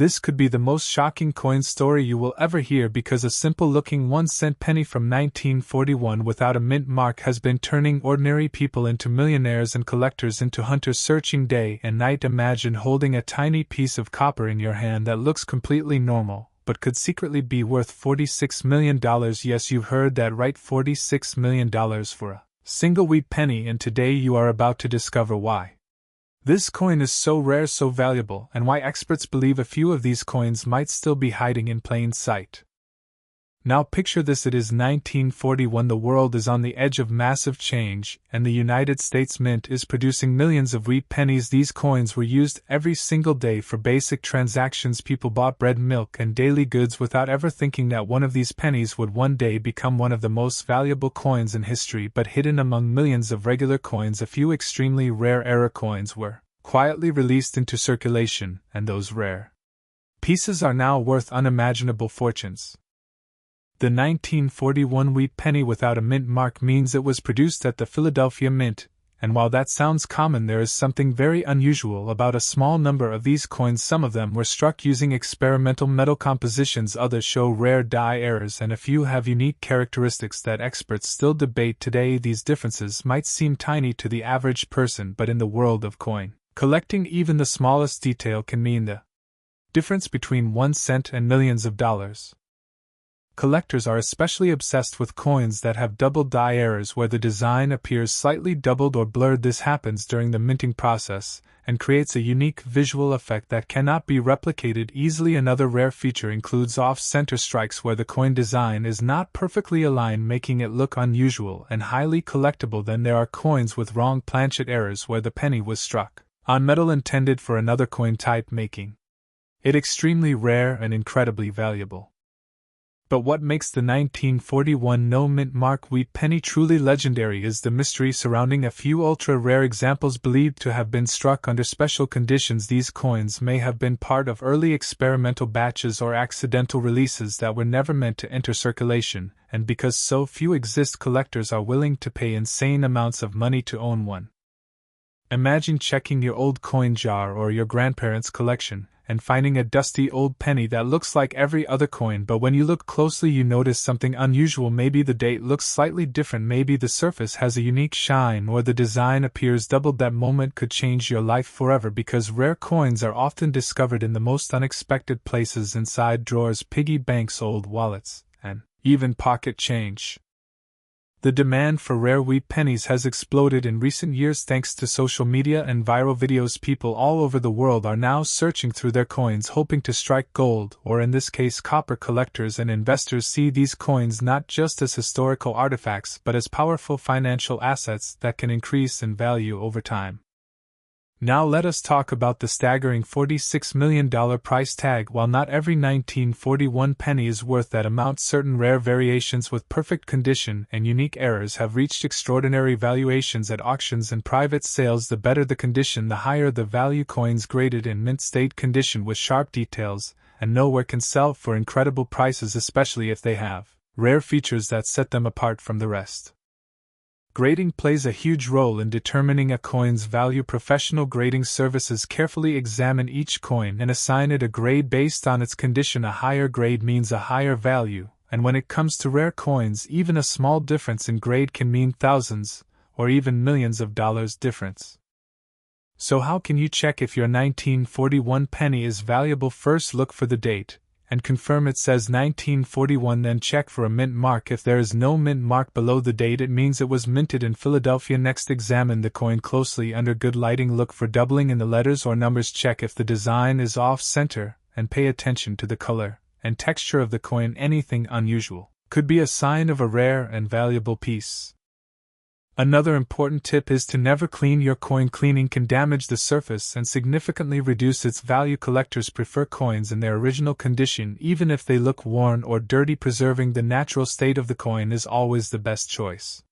This could be the most shocking coin story you will ever hear because a simple-looking 1-cent penny from 1941 without a mint mark has been turning ordinary people into millionaires and collectors into hunters searching day and night. Imagine holding a tiny piece of copper in your hand that looks completely normal, but could secretly be worth $46 million. Yes, you've heard that right, $46 million for a single wheat penny, and today you are about to discover why. This coin is so rare, so valuable, and why experts believe a few of these coins might still be hiding in plain sight. Now picture this, it is 1941, the world is on the edge of massive change, and the United States Mint is producing millions of wheat pennies. These coins were used every single day for basic transactions. People bought bread, milk, and daily goods without ever thinking that one of these pennies would one day become one of the most valuable coins in history. But hidden among millions of regular coins, a few extremely rare era coins were quietly released into circulation, and those rare pieces are now worth unimaginable fortunes. The 1941 wheat penny without a mint mark means it was produced at the Philadelphia Mint, and while that sounds common, there is something very unusual about a small number of these coins. Some of them were struck using experimental metal compositions, others show rare die errors, and a few have unique characteristics that experts still debate today. These differences might seem tiny to the average person, but in the world of coin collecting, even the smallest detail can mean the difference between 1 cent and millions of dollars. Collectors are especially obsessed with coins that have double die errors, where the design appears slightly doubled or blurred. This happens during the minting process and creates a unique visual effect that cannot be replicated easily. Another rare feature includes off-center strikes, where the coin design is not perfectly aligned, making it look unusual and highly collectible. Then there are coins with wrong planchet errors, where the penny was struck on metal intended for another coin type, making it extremely rare and incredibly valuable. But what makes the 1941 no-mint mark wheat penny truly legendary is the mystery surrounding a few ultra-rare examples believed to have been struck under special conditions. These coins may have been part of early experimental batches or accidental releases that were never meant to enter circulation, and because so few exist, collectors are willing to pay insane amounts of money to own one. Imagine checking your old coin jar or your grandparents' collection and finding a dusty old penny that looks like every other coin, but when you look closely you notice something unusual. Maybe the date looks slightly different, maybe the surface has a unique shine, or the design appears doubled. That moment could change your life forever, because rare coins are often discovered in the most unexpected places, inside drawers, piggy banks, old wallets, and even pocket change. The demand for rare wheat pennies has exploded in recent years thanks to social media and viral videos. People all over the world are now searching through their coins hoping to strike gold, or in this case copper. Collectors and investors see these coins not just as historical artifacts but as powerful financial assets that can increase in value over time. Now let us talk about the staggering $46 million price tag. While not every 1941 penny is worth that amount, certain rare variations with perfect condition and unique errors have reached extraordinary valuations at auctions and private sales. The better the condition, the higher the value. Coins graded in mint state condition with sharp details and nowhere can sell for incredible prices, especially if they have rare features that set them apart from the rest. Grading plays a huge role in determining a coin's value. Professional grading services carefully examine each coin and assign it a grade based on its condition. A higher grade means a higher value, and when it comes to rare coins, even a small difference in grade can mean thousands or even millions of dollars difference. So how can you check if your 1941 penny is valuable? First, look for the date and confirm it says 1941, then check for a mint mark. If there is no mint mark below the date, it means it was minted in Philadelphia. Next, examine the coin closely under good lighting. Look for doubling in the letters or numbers. Check if the design is off-center, and pay attention to the color and texture of the coin. Anything unusual could be a sign of a rare and valuable piece. Another important tip is to never clean your coin. Cleaning can damage the surface and significantly reduce its value. Collectors prefer coins in their original condition, even if they look worn or dirty. Preserving the natural state of the coin is always the best choice.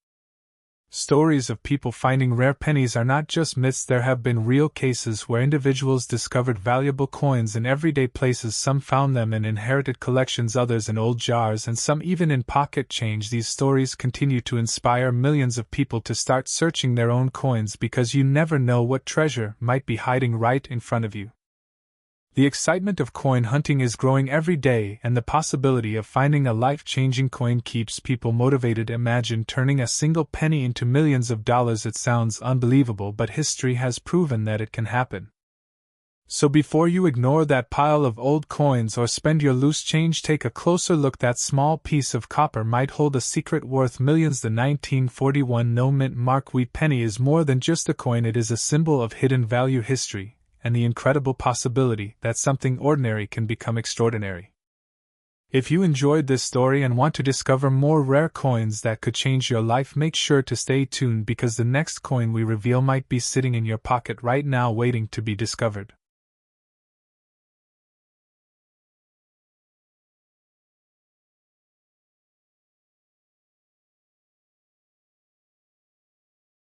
Stories of people finding rare pennies are not just myths. There have been real cases where individuals discovered valuable coins in everyday places. Some found them in inherited collections, others in old jars, and some even in pocket change. These stories continue to inspire millions of people to start searching their own coins, because you never know what treasure might be hiding right in front of you. The excitement of coin hunting is growing every day, and the possibility of finding a life-changing coin keeps people motivated. Imagine turning a single penny into millions of dollars. It sounds unbelievable, but history has proven that it can happen. So before you ignore that pile of old coins or spend your loose change, take a closer look. That small piece of copper might hold a secret worth millions. The 1941 no mint mark wheat penny is more than just a coin. It is a symbol of hidden value, history, and the incredible possibility that something ordinary can become extraordinary. If you enjoyed this story and want to discover more rare coins that could change your life, make sure to stay tuned, because the next coin we reveal might be sitting in your pocket right now waiting to be discovered.